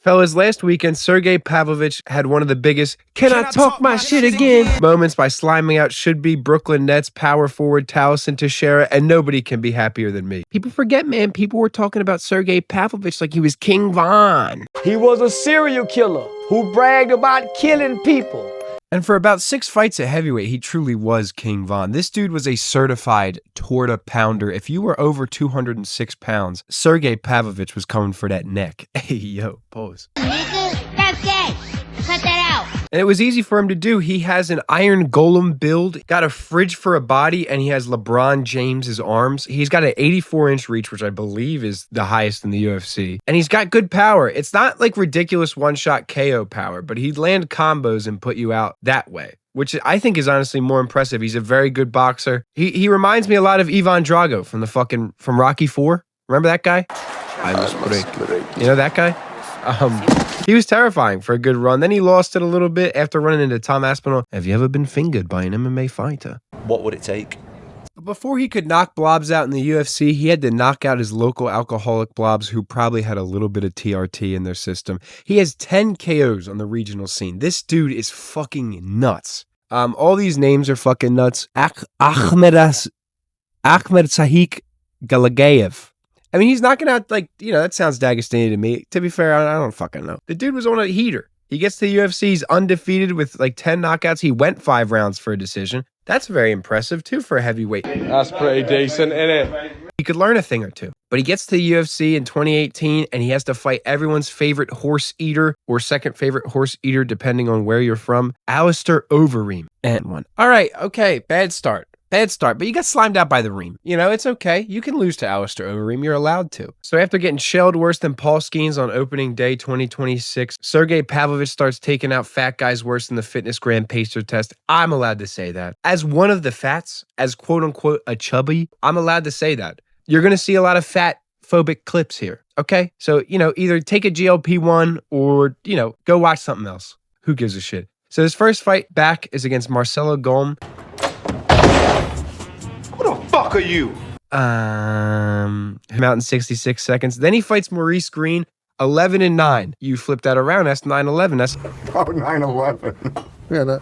Fellas, last weekend, Sergei Pavlovich had one of the biggest "Can I talk my shit again?" moments by sliming out should-be Brooklyn Nets power forward Taliesin Teixeira, and nobody can be happier than me. People forget, man, people were talking about Sergei Pavlovich like he was King Von. He was a serial killer who bragged about killing people. And for about 6 fights at heavyweight, he truly was King Von. This dude was a certified torta pounder. If you were over 206 pounds, Sergei Pavlovich was coming for that neck. Hey, yo, pause. That's it. Cut that out. And it was easy for him to do. He has an iron golem build, got a fridge for a body, and he has LeBron James's arms. He's got an 84-inch reach, which I believe is the highest in the UFC. And he's got good power. It's not like ridiculous one-shot KO power, but he'd land combos and put you out that way, which I think is honestly more impressive. He's a very good boxer. He reminds me a lot of Ivan Drago from Rocky IV. Remember that guy? You know that guy? He was terrifying for a good run. Then he lost it a little bit after running into Tom Aspinall. Have you ever been fingered by an MMA fighter? What would it take? But before he could knock blobs out in the UFC, he had to knock out his local alcoholic blobs who probably had a little bit of TRT in their system. He has 10 KOs on the regional scene. This dude is fucking nuts. All these names are fucking nuts. Ahmed Sahik Galagayev. I mean, he's knocking out, like, you know, that sounds Dagestani to me. To be fair, I don't fucking know. The dude was on a heater. He gets to the UFC, he's undefeated with like 10 knockouts. He went 5 rounds for a decision. That's very impressive, too, for a heavyweight. That's pretty decent, isn't it? He could learn a thing or two. But he gets to the UFC in 2018, and he has to fight everyone's favorite horse eater or second favorite horse eater, depending on where you're from, Alistair Overeem. And one. All right, okay, bad start. Bad start, but you got slimed out by the Reem. You know, it's okay. You can lose to Alistair Overeem. You're allowed to. So after getting shelled worse than Paul Skeens on opening day 2026, Sergei Pavlovich starts taking out fat guys worse than the Fitness Gram Pacer test. I'm allowed to say that. As one of the fats, as quote-unquote a chubby, I'm allowed to say that. You're going to see a lot of fat-phobic clips here, okay? So, you know, either take a GLP-1 or, you know, go watch something else. Who gives a shit? So his first fight back is against Marcelo Golm. Fuck are you? Him out in 66 seconds. Then he fights Maurice Green, 11-9. You flipped that around. That's 9-11. That's 9/11. Yeah,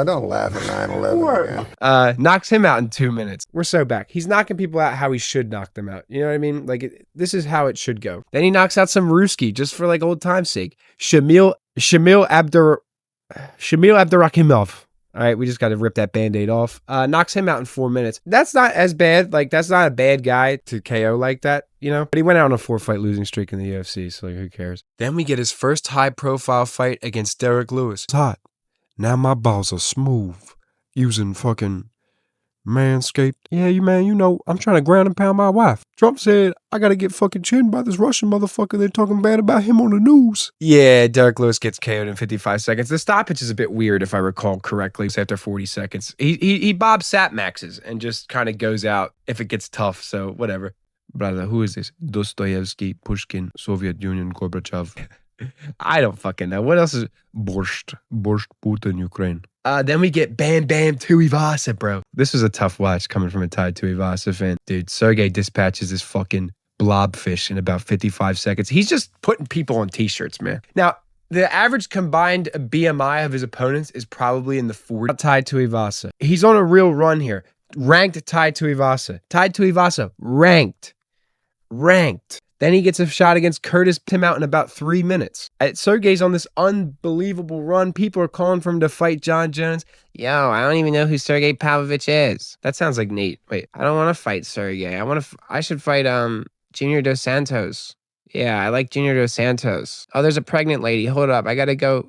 don't laugh at 9/11 again. knocks him out in 2 minutes. We're so back. He's knocking people out how he should knock them out. You know what I mean? Like this is how it should go. Then he knocks out some Ruski just for like old time's sake. Shamil Abdurakhimov. All right, we just got to rip that Band-Aid off. Knocks him out in 4 minutes. That's not as bad. Like, that's not a bad guy to KO like that, you know? But he went out on a 4-fight losing streak in the UFC, so like, who cares? Then we get his first high-profile fight against Derek Lewis. It's hot. Now my balls are smooth. Using fucking Manscaped. Yeah, you know, I'm trying to ground and pound my wife. Trump said, I gotta get fucking chinned by this Russian motherfucker. They're talking bad about him on the news. Yeah, Derek Lewis gets KO'd in 55 seconds. The stoppage is a bit weird, if I recall correctly. It's after 40 seconds. He Bob Satmaxes and just kind of goes out if it gets tough, so whatever. Brother, who is this? Dostoevsky, Pushkin, Soviet Union, Gorbachev. I don't fucking know. What else is Borscht, Putin, Ukraine. Then we get Bam Bam Tuivasa, bro. This was a tough watch coming from a Thai Tuivasa fan. Dude, Sergei dispatches this fucking blobfish in about 55 seconds. He's just putting people on t-shirts, man. Now, the average combined BMI of his opponents is probably in the 40s. Thai Tuivasa. He's on a real run here. Ranked Thai Tuivasa. Thai Tuivasa, ranked. Then he gets a shot against Curtis, him out in about 3 minutes. Sergei's on this unbelievable run. People are calling for him to fight John Jones. Yo, I don't even know who Sergei Pavlovich is. That sounds like Nate. Wait, I don't want to fight Sergei. I should fight Junior Dos Santos. Yeah, I like Junior Dos Santos. Oh, there's a pregnant lady. Hold up. I gotta go,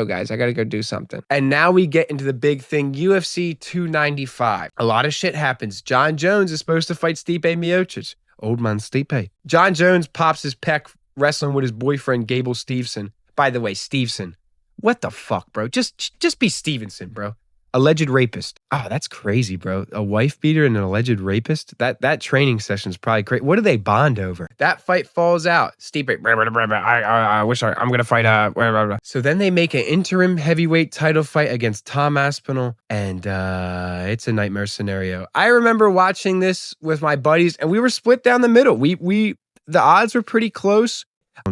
guys. I gotta go do something. And now we get into the big thing, UFC 295. A lot of shit happens. John Jones is supposed to fight Stipe Miocic. Old man Stipe. John Jones pops his pec wrestling with his boyfriend, Gable Stevenson. By the way, Stevenson. What the fuck, bro? Just be Stevenson, bro. Alleged rapist. Oh, that's crazy, bro. A wife beater and an alleged rapist? That training session's probably crazy. What do they bond over? That fight falls out. Stipe, I wish I'm going to fight, So then they make an interim heavyweight title fight against Tom Aspinall, and it's a nightmare scenario. I remember watching this with my buddies, and we were split down the middle. The odds were pretty close.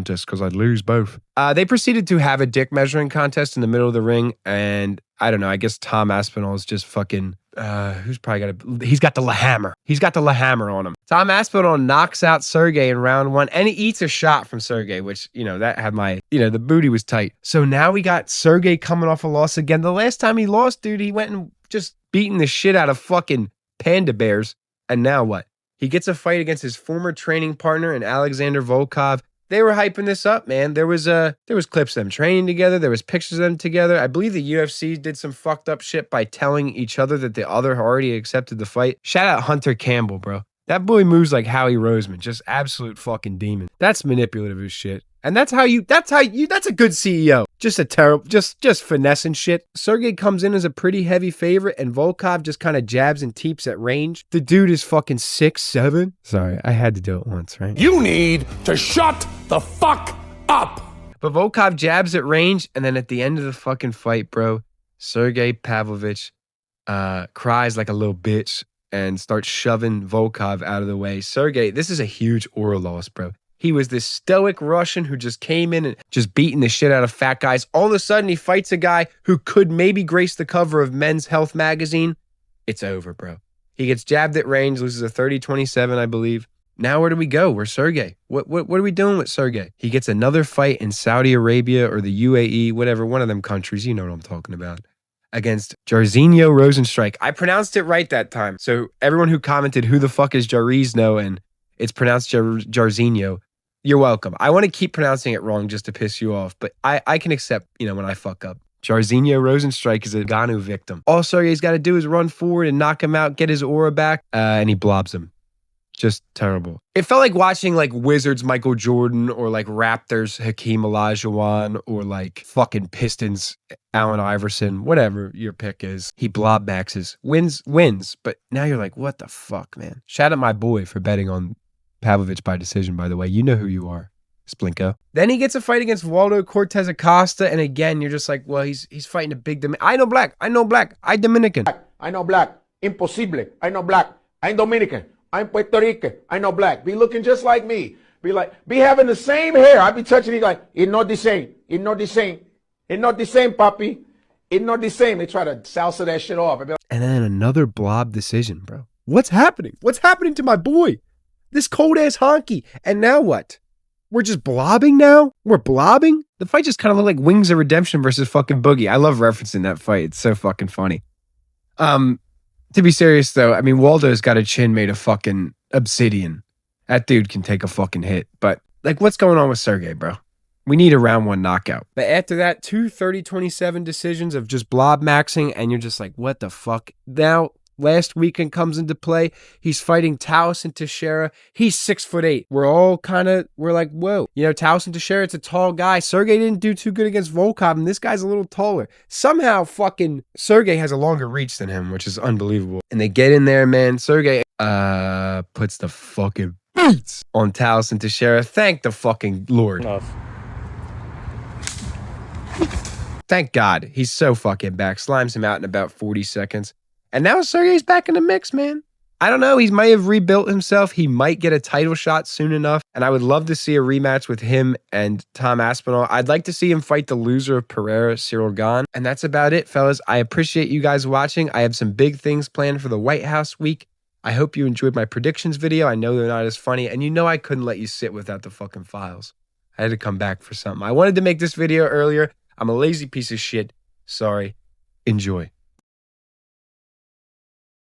Just because I'd lose both. They proceeded to have a dick measuring contest in the middle of the ring, and I don't know, I guess Tom Aspinall is just fucking, he's got the hammer. He's got the hammer on him. Tom Aspinall knocks out Sergei in round 1, and he eats a shot from Sergei, which, that had the booty was tight. So now we got Sergei coming off a loss again. The last time he lost, dude, he went and just beating the shit out of fucking panda bears. And now what? He gets a fight against his former training partner in Alexander Volkov. They were hyping this up, man. There was clips of them training together. There was pictures of them together. I believe the UFC did some fucked up shit by telling each other that the other already accepted the fight. Shout out Hunter Campbell, bro. That boy moves like Howie Roseman, just absolute fucking demon. That's manipulative as shit. And that's a good CEO. Just a terrible, just finessing shit. Sergei comes in as a pretty heavy favorite, and Volkov just kind of jabs and teeps at range. The dude is fucking 6'7". Sorry, I had to do it once, right? You need to shut the fuck up. But Volkov jabs at range, and then at the end of the fucking fight, bro, Sergei Pavlovich cries like a little bitch and starts shoving Volkov out of the way. Sergei, this is a huge aura loss, bro. He was this stoic Russian who just came in and just beating the shit out of fat guys. All of a sudden, he fights a guy who could maybe grace the cover of Men's Health magazine. It's over, bro. He gets jabbed at range, loses a 30-27, I believe. Now where do we go? Where's Sergei? What are we doing with Sergei? He gets another fight in Saudi Arabia or the UAE, whatever, one of them countries. You know what I'm talking about. Against Jairzinho Rosenstrike. I pronounced it right that time. So everyone who commented, who the fuck is Jairzinho, and it's pronounced Jairzinho, you're welcome. I want to keep pronouncing it wrong just to piss you off, but I can accept, when I fuck up. Jairzinho Rosenstrike is a Ngannou victim. All Sergei's got to do is run forward and knock him out, get his aura back, and he blobs him. Just terrible. It felt like watching Wizards Michael Jordan, or Raptors Hakeem Olajuwon, or fucking Pistons Allen Iverson, whatever your pick is. He blob maxes, wins, but now you're like, what the fuck, man? Shout out my boy for betting on Pavlovich by decision, by the way. You know who you are, Splinko. Then he gets a fight against Waldo Cortez Acosta, and again, you're just like, well, he's fighting a big I know black. I Dominican. I know black. Imposible. I know black. I'm Dominican. I'm Puerto Rican. I know black. Be looking just like me. Be having the same hair. I be touching it like, it's not the same. It's not the same. It's not the same, papi. It's not the same. They try to salsa that shit off. And then another blob decision, bro. What's happening? What's happening to my boy? This cold-ass honky. And now what? We're just blobbing now? We're blobbing? The fight just kind of looked like Wings of Redemption versus fucking Boogie. I love referencing that fight. It's so fucking funny. To be serious, though, Waldo's got a chin made of fucking obsidian. That dude can take a fucking hit. But, what's going on with Sergei, bro? We need a round 1 knockout. But after that, 2 30-27 decisions of just blob maxing, and you're just like, what the fuck? Now, last weekend comes into play. He's fighting Towson Teixeira. He's 6'8". We're like, whoa. Towson Teixeira, it's a tall guy. Sergei didn't do too good against Volkov, and this guy's a little taller. Somehow fucking Sergei has a longer reach than him, which is unbelievable. And they get in there, man. Sergei puts the fucking beats on Towson Teixeira. Thank the fucking Lord. Enough. Thank God. He's so fucking back. Slimes him out in about 40 seconds. And now Sergei's back in the mix, man. I don't know. He might have rebuilt himself. He might get a title shot soon enough. And I would love to see a rematch with him and Tom Aspinall. I'd like to see him fight the loser of Pereira, Cyril Gane. And that's about it, fellas. I appreciate you guys watching. I have some big things planned for the White House week. I hope you enjoyed my predictions video. I know they're not as funny. And I couldn't let you sit without the fucking files. I had to come back for something. I wanted to make this video earlier. I'm a lazy piece of shit. Sorry. Enjoy.